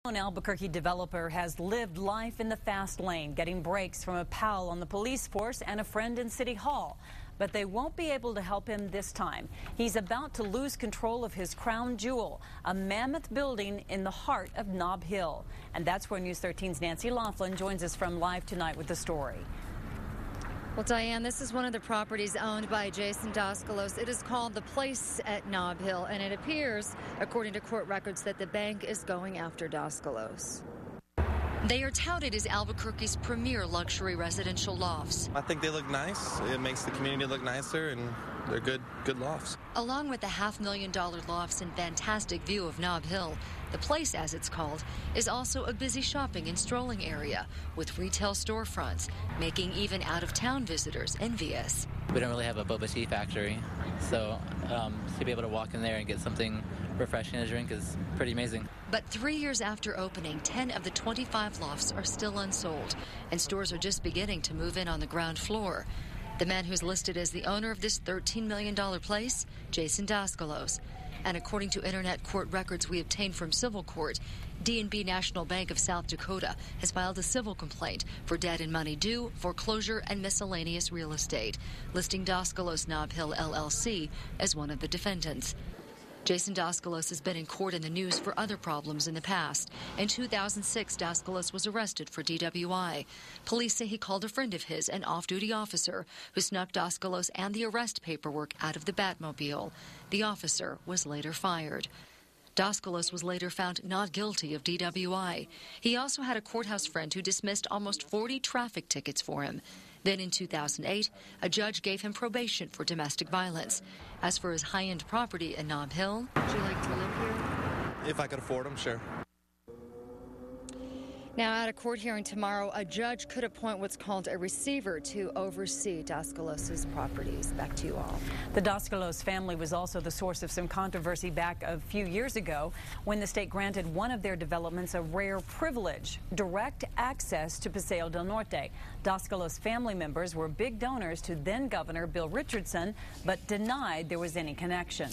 An Albuquerque developer has lived life in the fast lane, getting breaks from a pal on the police force and a friend in City Hall. But they won't be able to help him this time. He's about to lose control of his crown jewel, a mammoth building in the heart of Nob Hill. And that's where News 13's Nancy Laughlin joins us from live tonight with the story. Well, Diane, this is one of the properties owned by Jason Doskalos. It is called The Place at Nob Hill, and it appears, according to court records, that the bank is going after Doskalos. They are touted as Albuquerque's premier luxury residential lofts. I think they look nice. It makes the community look nicer, and they're good lofts. Along with the $500,000 lofts and fantastic view of Nob Hill, the Place, as it's called, is also a busy shopping and strolling area with retail storefronts, making even out-of-town visitors envious. We don't really have a boba tea factory, so to be able to walk in there and get something refreshing to drink is pretty amazing. But 3 years after opening, 10 of the 25 lofts are still unsold, and stores are just beginning to move in on the ground floor. The man who's listed as the owner of this $13 million place, Jason Doskalos. And according to internet court records we obtained from civil court, D&B National Bank of South Dakota has filed a civil complaint for debt and money due, foreclosure, and miscellaneous real estate, listing Doskalos Nob Hill LLC as one of the defendants. Jason Doskalos has been in court in the news for other problems in the past. In 2006, Doskalos was arrested for DWI. Police say he called a friend of his, an off-duty officer, who snuck Doskalos and the arrest paperwork out of the Batmobile. The officer was later fired. Doskalos was later found not guilty of DWI. He also had a courthouse friend who dismissed almost 40 traffic tickets for him. Then in 2008, a judge gave him probation for domestic violence. As for his high-end property in Nob Hill, would you like to live here? If I could afford them, sure. Now, at a court hearing tomorrow, a judge could appoint what's called a receiver to oversee Doskalos' properties. Back to you all. The Doskalos family was also the source of some controversy back a few years ago when the state granted one of their developments a rare privilege, direct access to Paseo del Norte. Doskalos family members were big donors to then-Governor Bill Richardson, but denied there was any connection.